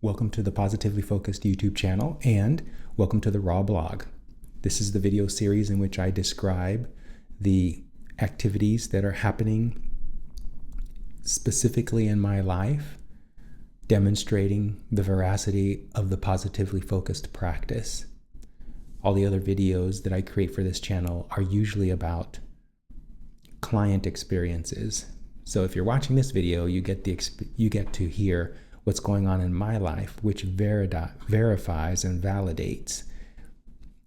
Welcome to the Positively Focused YouTube channel and welcome to the Raw blog. This is the video series in which I describe the activities that are happening specifically in my life, demonstrating the veracity of the positively focused practice. All the other videos that I create for this channel are usually about client experiences. So if you're watching this video, you get to hear what's going on in my life, which verifies and validates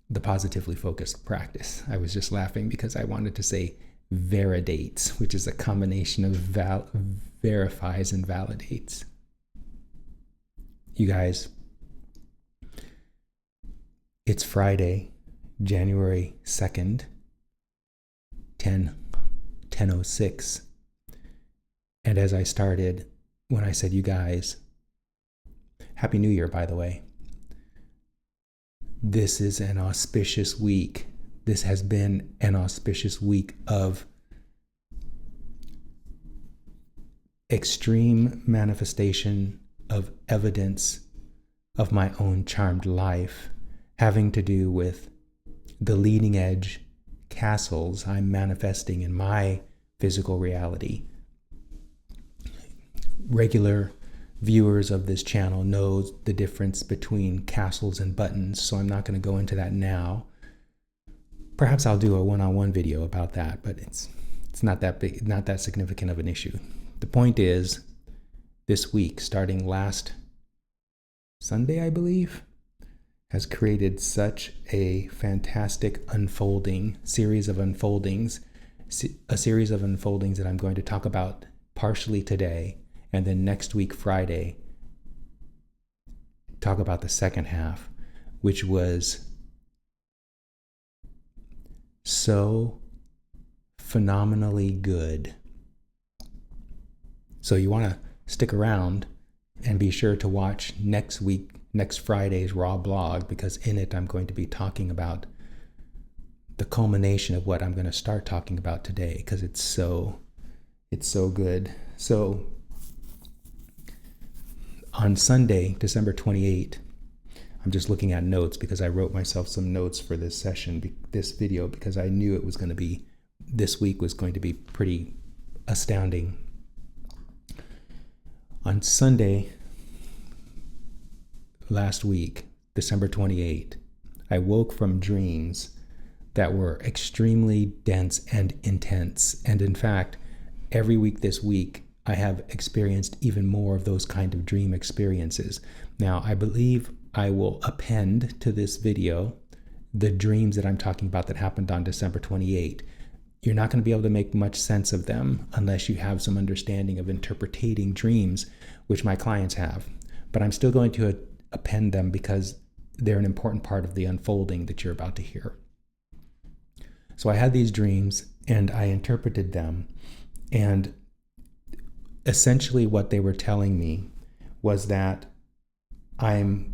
the positively focused practice. I was just laughing because I wanted to say validates, which is a combination of verifies and validates. You guys, it's Friday, January 2nd, 10:06. And as I started, when I said you guys, Happy New Year, by the way. This is an auspicious week. This has been an auspicious week of extreme manifestation of evidence of my own charmed life, having to do with the leading edge castles I'm manifesting in my physical reality. Regular viewers of this channel know the difference between castles and buttons, so I'm not going to go into that now. Perhaps I'll do a one-on-one video about that, but it's not that big, not that significant of an issue. The point is, this week, starting last Sunday, I believe, has created such a fantastic series of unfoldings that I'm going to talk about partially today. And then next week, Friday, talk about the second half, which was so phenomenally good. So you want to stick around and be sure to watch next Friday's Raw blog, because in it I'm going to be talking about the culmination of what I'm going to start talking about today, because it's so good. So on Sunday, December 28th, I'm just looking at notes because I wrote myself some notes for this video, because I knew this week was going to be pretty astounding. On Sunday, last week, December 28th, I woke from dreams that were extremely dense and intense. And in fact, every week this week, I have experienced even more of those kind of dream experiences. Now, I believe I will append to this video the dreams that I'm talking about that happened on December 28th. You're not going to be able to make much sense of them unless you have some understanding of interpreting dreams, which my clients have. But I'm still going to append them because they're an important part of the unfolding that you're about to hear. So I had these dreams and I interpreted them, and essentially what they were telling me was that the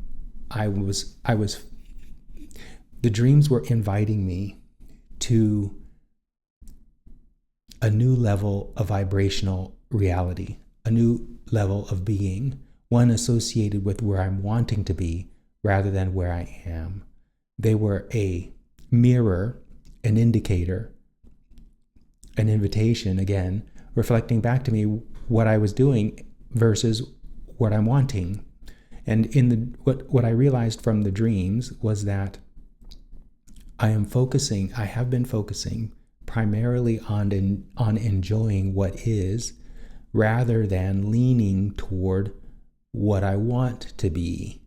dreams were inviting me to a new level of vibrational reality, a new level of being, one associated with where I'm wanting to be rather than where I am. They were a mirror, an indicator, an invitation, again, reflecting back to me what I was doing versus what I'm wanting. And what I realized from the dreams was that I have been focusing primarily on enjoying what is, rather than leaning toward what I want to be.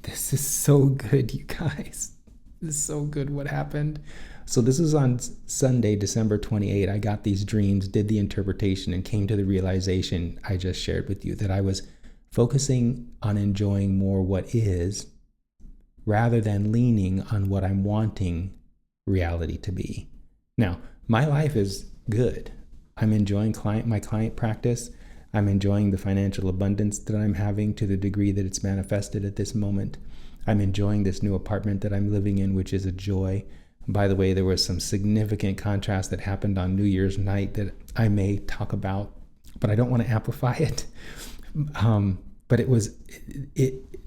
This is so good, you guys. This is so good what happened. So this is on Sunday, December 28th. I got these dreams, did the interpretation, and came to the realization I just shared with you, that I was focusing on enjoying more what is, rather than leaning on what I'm wanting reality to be. Now, my life is good. I'm enjoying my client practice. I'm enjoying the financial abundance that I'm having to the degree that it's manifested at this moment. I'm enjoying this new apartment that I'm living in, which is a joy. By the way, there was some significant contrast that happened on New Year's night that I may talk about, but I don't want to amplify it. But it was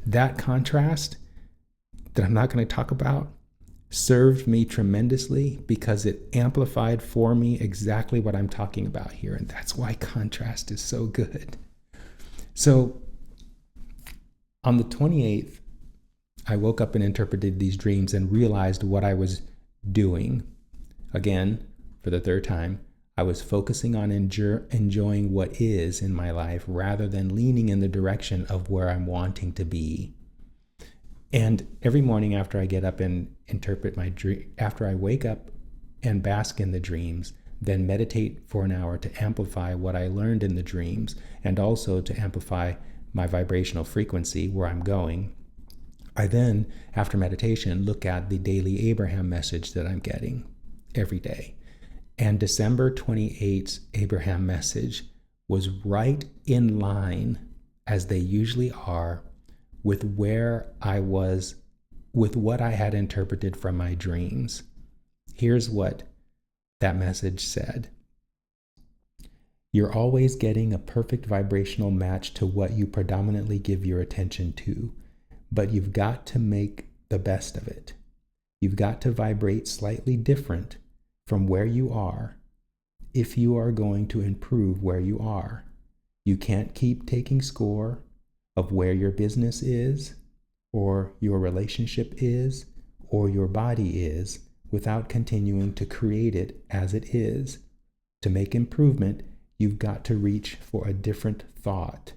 that contrast that I'm not going to talk about served me tremendously because it amplified for me exactly what I'm talking about here. And that's why contrast is so good. So on the 28th, I woke up and interpreted these dreams and realized what I was doing. Again, for the third time, I was focusing on enjoying what is in my life rather than leaning in the direction of where I'm wanting to be. And every morning after I get up and interpret my dream, after I wake up and bask in the dreams, then meditate for an hour to amplify what I learned in the dreams and also to amplify my vibrational frequency where I'm going. I then, after meditation, look at the daily Abraham message that I'm getting every day. And December 28th's Abraham message was right in line, as they usually are, with where I was, with what I had interpreted from my dreams. Here's what that message said. You're always getting a perfect vibrational match to what you predominantly give your attention to, but you've got to make the best of it. You've got to vibrate slightly different from where you are if you are going to improve where you are. You can't keep taking score of where your business is, or your relationship is, or your body is, without continuing to create it as it is. To make improvement, you've got to reach for a different thought.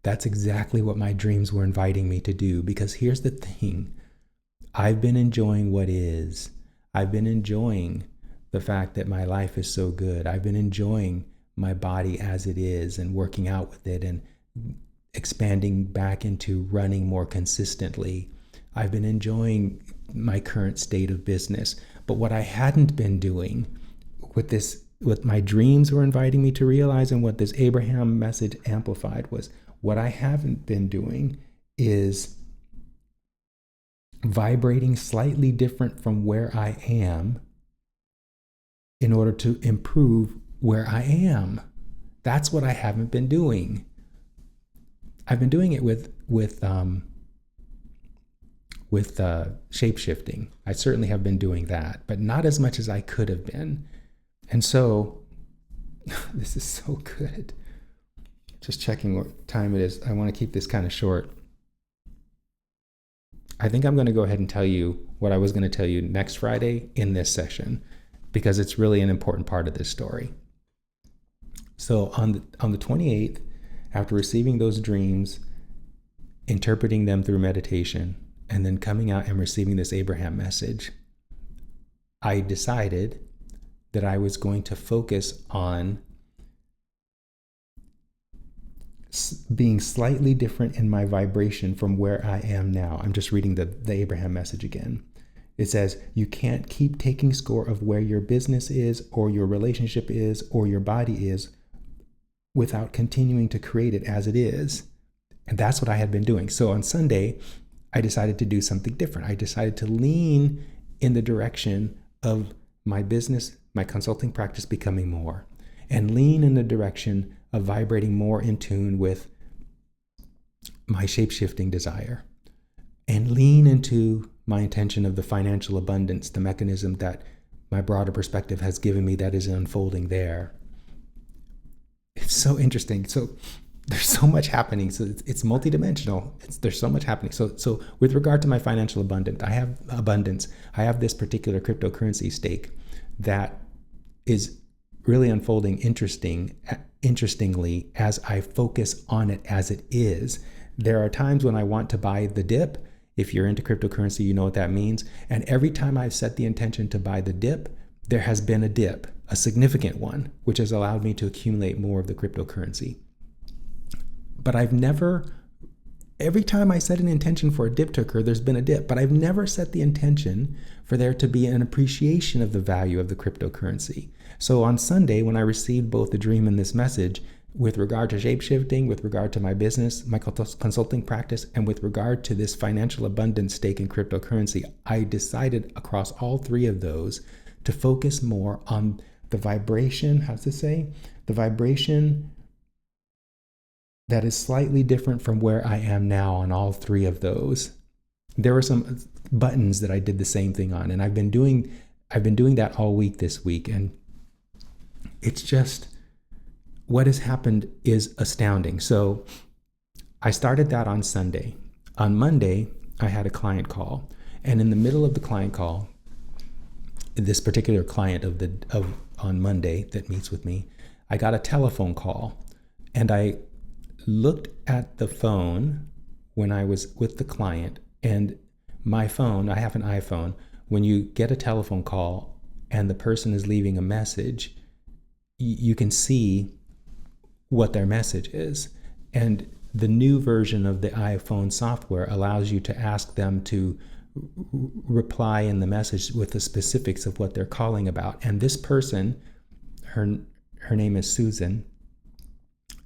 That's exactly what my dreams were inviting me to do, because here's the thing. I've been enjoying what is. I've been enjoying the fact that my life is so good. I've been enjoying my body as it is and working out with it and expanding back into running more consistently. I've been enjoying my current state of business. But what I hadn't been doing with this, what my dreams were inviting me to realize and what this Abraham message amplified was, what I haven't been doing is vibrating slightly different from where I am in order to improve where I am. That's what I haven't been doing. I've been doing it with shape-shifting. I certainly have been doing that, but not as much as I could have been. And so, this is so good. Just checking what time it is. I want to keep this kind of short. I think I'm going to go ahead and tell you what I was going to tell you next Friday in this session, because it's really an important part of this story. So on the 28th, after receiving those dreams, interpreting them through meditation, and then coming out and receiving this Abraham message, I decided that I was going to focus on being slightly different in my vibration from where I am now. I'm just reading the Abraham message again. It says, you can't keep taking score of where your business is, or your relationship is, or your body is, without continuing to create it as it is. And that's what I had been doing. So on Sunday, I decided to do something different. I decided to lean in the direction of my business, my consulting practice becoming more, and lean in the direction of vibrating more in tune with my shape-shifting desire, and lean into my intention of the financial abundance, the mechanism that my broader perspective has given me that is unfolding there. It's so interesting. So there's so much happening. So it's multidimensional. There's so much happening. So with regard to my financial abundance, I have this particular cryptocurrency stake that is really unfolding interestingly as I focus on it as it is. There are times when I want to buy the dip. If you're into cryptocurrency, you know what that means. And every time I've set the intention to buy the dip, there has been a dip, a significant one, which has allowed me to accumulate more of the cryptocurrency. But every time I set an intention for a dip to occur, there's been a dip, but I've never set the intention for there to be an appreciation of the value of the cryptocurrency. So on Sunday, when I received both the dream and this message, with regard to shape-shifting, with regard to my business, my consulting practice, and with regard to this financial abundance stake in cryptocurrency, I decided across all three of those to focus more on the vibration, the vibration that is slightly different from where I am now on all three of those. There were some buttons that I did the same thing on, and I've been doing that all week this week, and it's just what has happened is astounding. So I started that on Sunday. On Monday, I had a client call, and in the middle of the client call, this particular client on Monday that meets with me, I got a telephone call, and I looked at the phone when I was with the client, and my phone, I have an iPhone, when you get a telephone call and the person is leaving a message, you can see what their message is. And the new version of the iPhone software allows you to ask them to reply in the message with the specifics of what they're calling about. And this person, her name is Susan,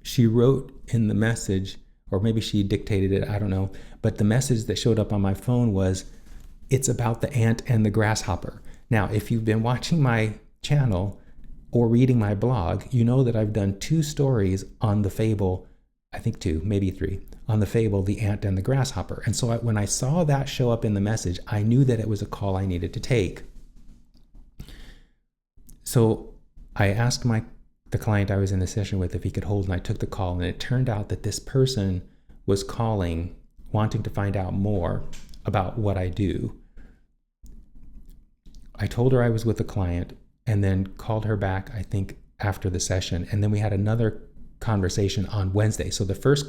she wrote in the message, or maybe she dictated it, I don't know, but the message that showed up on my phone was, it's about the ant and the grasshopper. Now, if you've been watching my channel or reading my blog, you know that I've done 2 stories on the fable, I think 2, maybe 3, on the fable, The Ant and the Grasshopper. And so when I saw that show up in the message, I knew that it was a call I needed to take. So I asked the client I was in the session with if he could hold, and I took the call, and it turned out that this person was calling, wanting to find out more about what I do. I told her I was with a client, and then called her back, I think, after the session. And then we had another conversation on Wednesday. So the first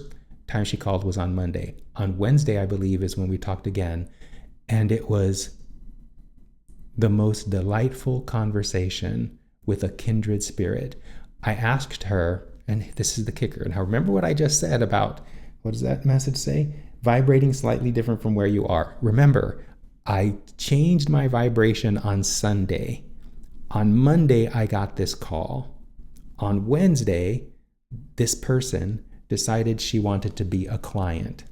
time she called was on Monday. On Wednesday, I believe, is when we talked again. And it was the most delightful conversation with a kindred spirit. I asked her, and this is the kicker. Now, remember what I just said about, what does that message say? Vibrating slightly different from where you are. Remember, I changed my vibration on Sunday. On Monday, I got this call. On Wednesday, this person decided she wanted to be a client.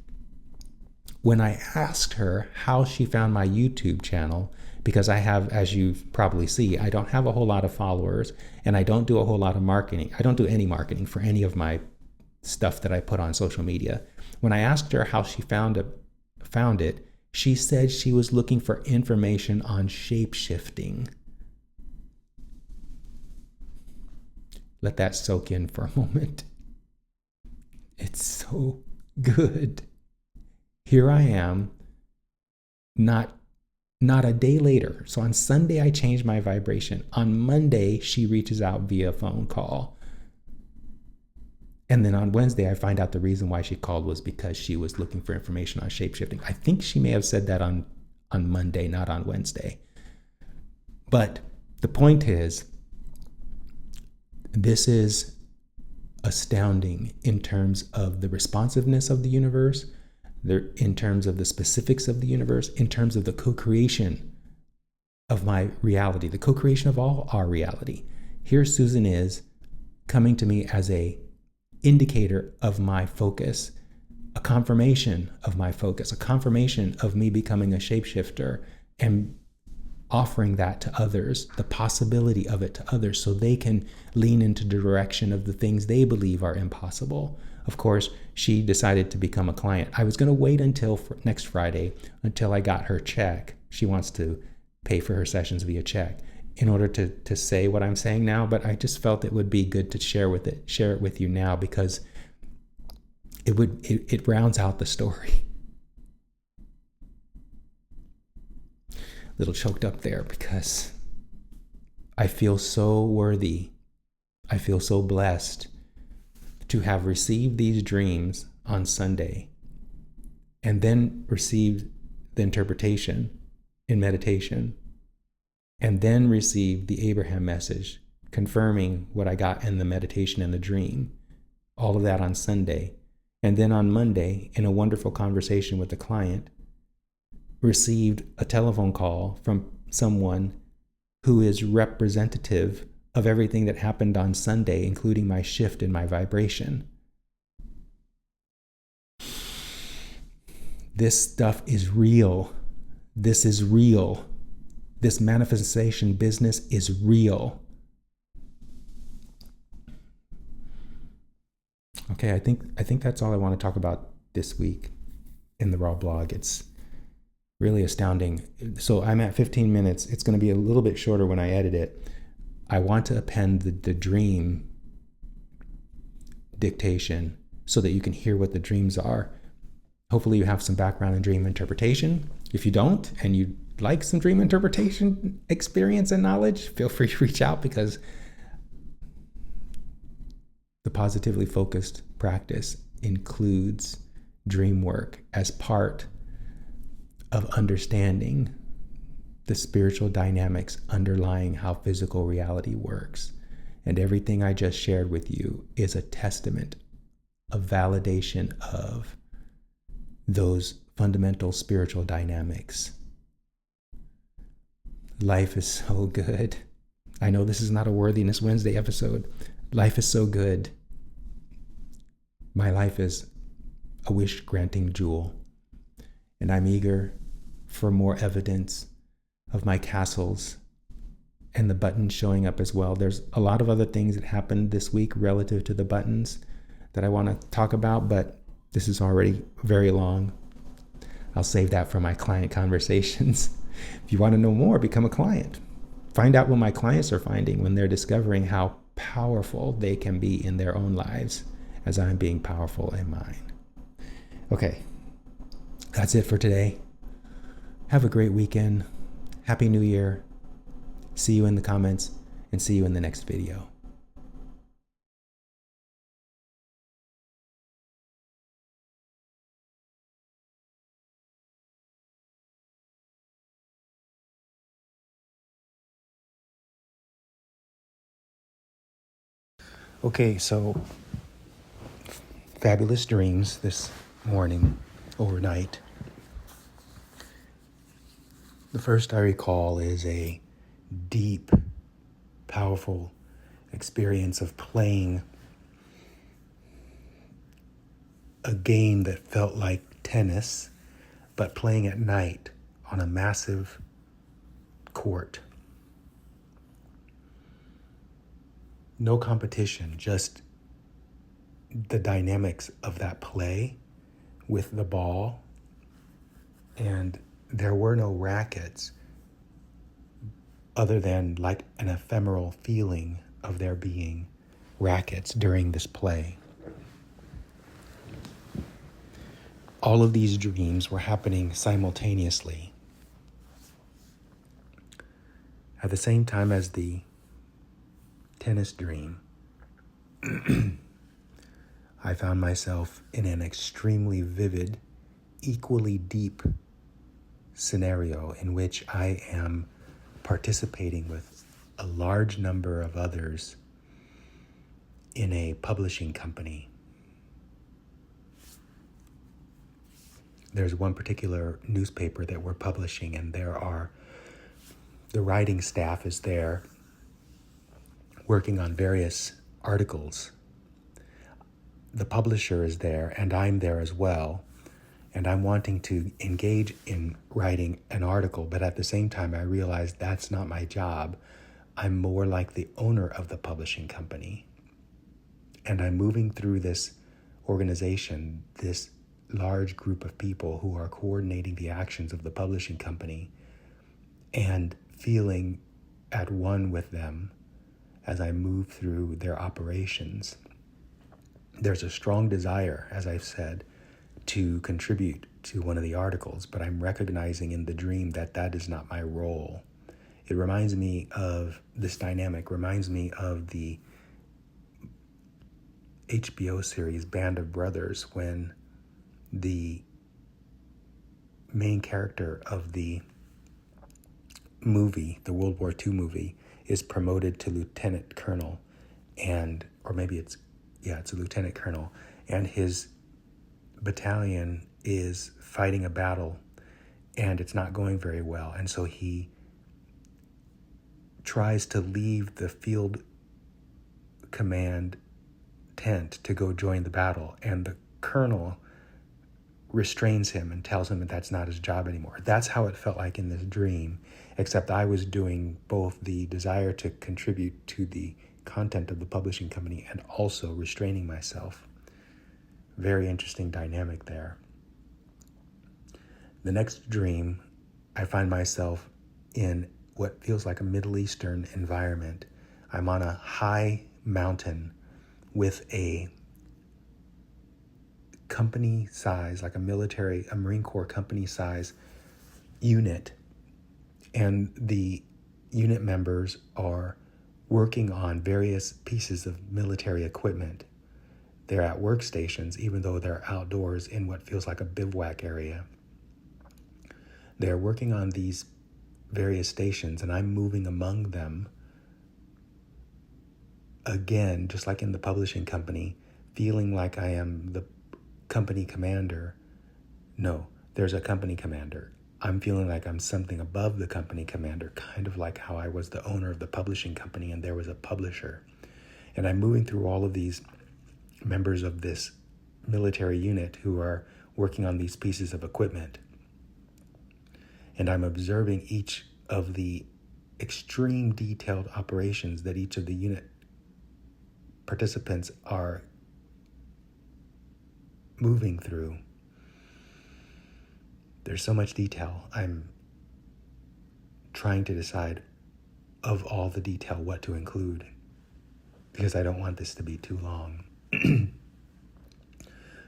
When I asked her how she found my YouTube channel, because I have, as you probably see, I don't have a whole lot of followers, and I don't do a whole lot of marketing. I don't do any marketing for any of my stuff that I put on social media. When I asked her how she found it, she said she was looking for information on shapeshifting. Let that soak in for a moment. It's so good. Here I am, not a day later. So on Sunday, I changed my vibration. On Monday, she reaches out via phone call. And then on Wednesday, I find out the reason why she called was because she was looking for information on shapeshifting. I think she may have said that on Monday, not on Wednesday. But the point is, this is astounding in terms of the responsiveness of the universe, in terms of the specifics of the universe, in terms of the co-creation of my reality, the co-creation of all our reality. Here Susan is coming to me as a indicator of my focus, a confirmation of my focus, a confirmation of me becoming a shapeshifter and offering that to others, the possibility of it to others, so they can lean into the direction of the things they believe are impossible. Of course, she decided to become a client. I was going to wait until next Friday until I got her check. She wants to pay for her sessions via check in order to say what I'm saying now, but I just felt it would be good to share it with you now, because it rounds out the story. Little choked up there because I feel so worthy. I feel so blessed to have received these dreams on Sunday and then received the interpretation in meditation, and then received the Abraham message confirming what I got in the meditation and the dream. All of that on Sunday. And then on Monday, in a wonderful conversation with the client, received a telephone call from someone who is representative of everything that happened on Sunday, including my shift in my vibration. This stuff is real. This is real. This manifestation business is real. Okay, I think that's all I want to talk about this week in the Raw blog. It's really astounding. So I'm at 15 minutes. It's going to be a little bit shorter when I edit it. I want to append the dream dictation so that you can hear what the dreams are. Hopefully you have some background in dream interpretation. If you don't and you like some dream interpretation experience and knowledge, feel free to reach out, because the positively focused practice includes dream work as part of understanding the spiritual dynamics underlying how physical reality works. And everything I just shared with you is a testament, a validation of those fundamental spiritual dynamics. Life is so good. I know this is not a Worthiness Wednesday episode. Life is so good. My life is a wish-granting jewel, and I'm eager for more evidence of my castles and the buttons showing up as well. There's a lot of other things that happened this week relative to the buttons that I want to talk about, but this is already very long. I'll save that for my client conversations. If you want to know more, become a client. Find out what my clients are finding when they're discovering how powerful they can be in their own lives as I'm being powerful in mine. Okay, that's it for today. Have a great weekend. Happy New Year. See you in the comments and see you in the next video. Okay, so fabulous dreams this morning, overnight. The first I recall is a deep, powerful experience of playing a game that felt like tennis, but playing at night on a massive court. No competition, just the dynamics of that play with the ball. And there were no rackets other than like an ephemeral feeling of there being rackets during this play. All of these dreams were happening simultaneously. At the same time as the tennis dream, I found myself in an extremely vivid, equally deep scenario in which I am participating with a large number of others in a publishing company. There's one particular newspaper that we're publishing, and the writing staff is there working on various articles. The publisher is there, and I'm there as well. And I'm wanting to engage in writing an article, but at the same time, I realize that's not my job. I'm more like the owner of the publishing company. And I'm moving through this organization, this large group of people who are coordinating the actions of the publishing company, and feeling at one with them as I move through their operations. There's a strong desire, as I've said, to contribute to one of the articles, but I'm recognizing in the dream that that is not my role. It reminds me of this dynamic, reminds me of the HBO series Band of Brothers, when the main character of the movie, the World War II movie, is promoted to lieutenant colonel, or maybe it's a lieutenant colonel, and his battalion is fighting a battle and it's not going very well. And so he tries to leave the field command tent to go join the battle, and the colonel restrains him and tells him that that's not his job anymore. That's how it felt like in this dream, except I was doing both the desire to contribute to the content of the publishing company and also restraining myself. Very interesting dynamic there. The next dream, I find myself in what feels like a Middle Eastern environment. I'm on a high mountain with a company size, like a Marine Corps company size unit. And the unit members are working on various pieces of military equipment. They're at workstations, even though they're outdoors in what feels like a bivouac area. They're working on these various stations, and I'm moving among them. Again, just like in the publishing company, feeling like I am the company commander. No, there's a company commander. I'm feeling like I'm something above the company commander, kind of like how I was the owner of the publishing company and there was a publisher. And I'm moving through all of these members of this military unit who are working on these pieces of equipment. And I'm observing each of the extreme detailed operations that each of the unit participants are moving through. There's so much detail. I'm trying to decide of all the detail what to include because I don't want this to be too long.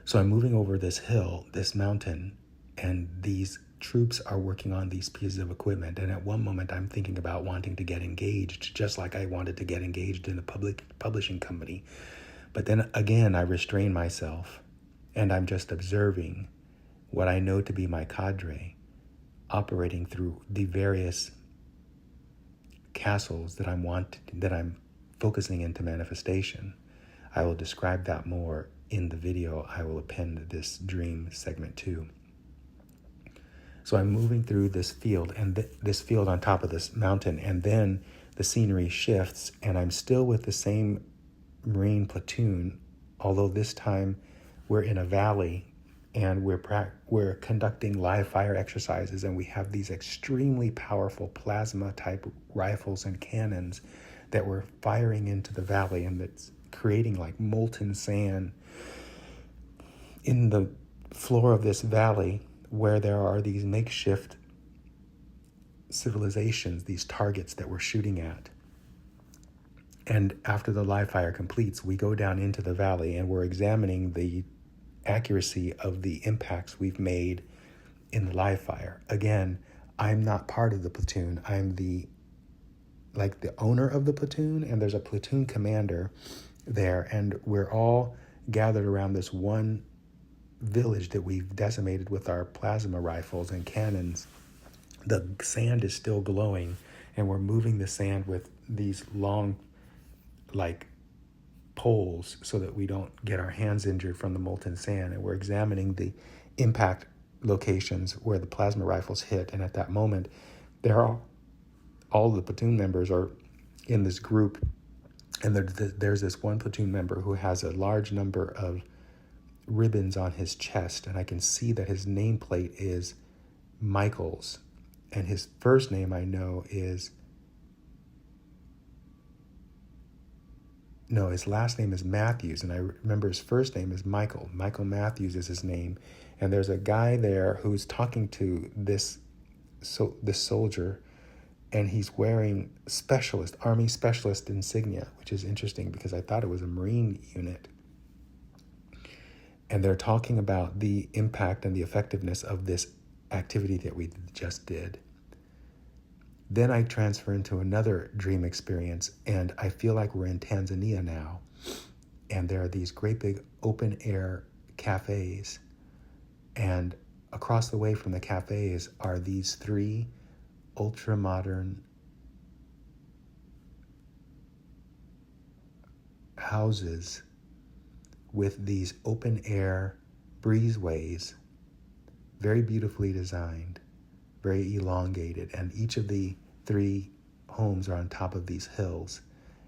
So I'm moving over this hill, this mountain, and these troops are working on these pieces of equipment. And at one moment I'm thinking about wanting to get engaged, just like I wanted to get engaged in a publishing company. But then again, I restrain myself and I'm just observing what I know to be my cadre operating through the various castles that I'm focusing into manifestation. I will describe that more in the video I will append this dream segment to. So I'm moving through this field and this field on top of this mountain, and then the scenery shifts and I'm still with the same Marine platoon, although this time we're in a valley and we're conducting live fire exercises, and we have these extremely powerful plasma type rifles and cannons that we're firing into the valley, and it's creating like molten sand in the floor of this valley where there are these makeshift civilizations, these targets that we're shooting at. And after the live fire completes, we go down into the valley and we're examining the accuracy of the impacts we've made in the live fire. Again, I'm not part of the platoon. I'm the owner of the platoon, and there's a platoon commander there, and we're all gathered around this one village that we've decimated with our plasma rifles and cannons. The sand is still glowing, and we're moving the sand with these long, poles so that we don't get our hands injured from the molten sand. And we're examining the impact locations where the plasma rifles hit. And at that moment, all the platoon members are in this group, and there's this one platoon member who has a large number of ribbons on his chest, and I can see that his nameplate is Michael's, and his first name I know is his last name is Matthews, and I remember his first name is Michael. Michael Matthews is his name, and there's a guy there who's talking to this soldier, and he's wearing Army Specialist insignia, which is interesting because I thought it was a Marine unit. And they're talking about the impact and the effectiveness of this activity that we just did. Then I transfer into another dream experience, and I feel like we're in Tanzania now. And there are these great big open air cafes. And across the way from the cafes are these 3 ultra modern houses with these open air breezeways, very beautifully designed, very elongated, and each of the 3 homes are on top of these hills.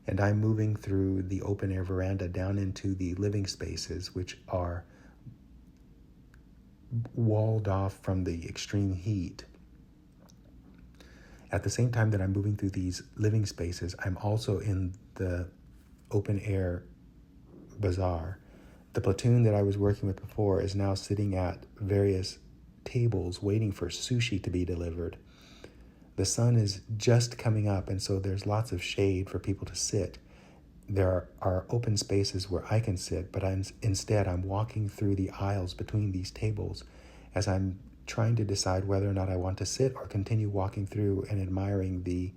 And I'm moving through the open air veranda down into the living spaces, which are walled off from the extreme heat. At the same time that I'm moving through these living spaces, I'm also in the open air bazaar. The platoon that I was working with before is now sitting at various tables waiting for sushi to be delivered. The sun is just coming up, and so there's lots of shade for people to sit. There are open spaces where I can sit, but instead I'm walking through the aisles between these tables as I'm trying to decide whether or not I want to sit or continue walking through and admiring the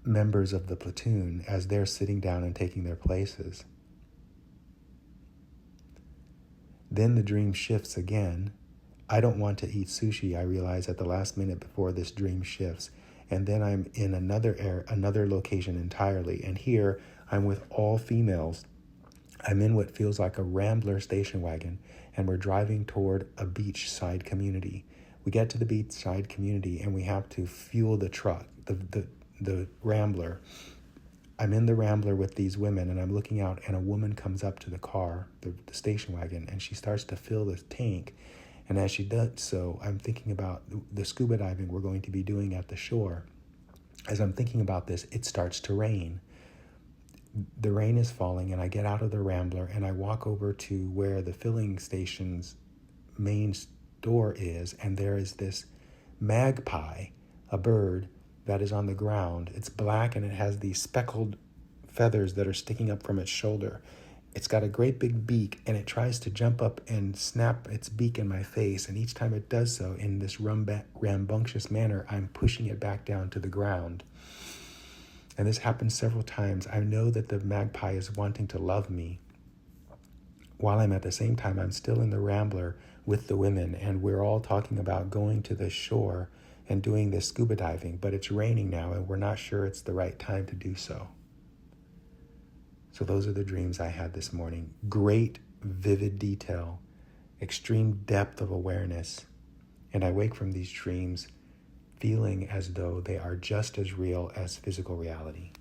members of the platoon as they're sitting down and taking their places. Then the dream shifts again. I don't want to eat sushi, I realize at the last minute before this dream shifts. And then I'm in another location entirely. And here I'm with all females. I'm in what feels like a Rambler station wagon, and we're driving toward a beachside community. We get to the beachside community and we have to fuel the truck, the Rambler. I'm in the Rambler with these women, and I'm looking out, and a woman comes up to the car, the station wagon, and she starts to fill the tank. And as she does so, I'm thinking about the scuba diving we're going to be doing at the shore. As I'm thinking about this, it starts to rain. The rain is falling, and I get out of the Rambler, and I walk over to where the filling station's main door is, and there is this magpie, a bird, that is on the ground. It's black, and it has these speckled feathers that are sticking up from its shoulder. It's got a great big beak, and it tries to jump up and snap its beak in my face, and each time it does so in this rambunctious manner, I'm pushing it back down to the ground. And this happens several times. I know that the magpie is wanting to love me, while I'm at the same time, I'm still in the Rambler with the women, and we're all talking about going to the shore and doing this scuba diving, but it's raining now, and we're not sure it's the right time to do so. So those are the dreams I had this morning. Great, vivid detail, extreme depth of awareness. And I wake from these dreams feeling as though they are just as real as physical reality.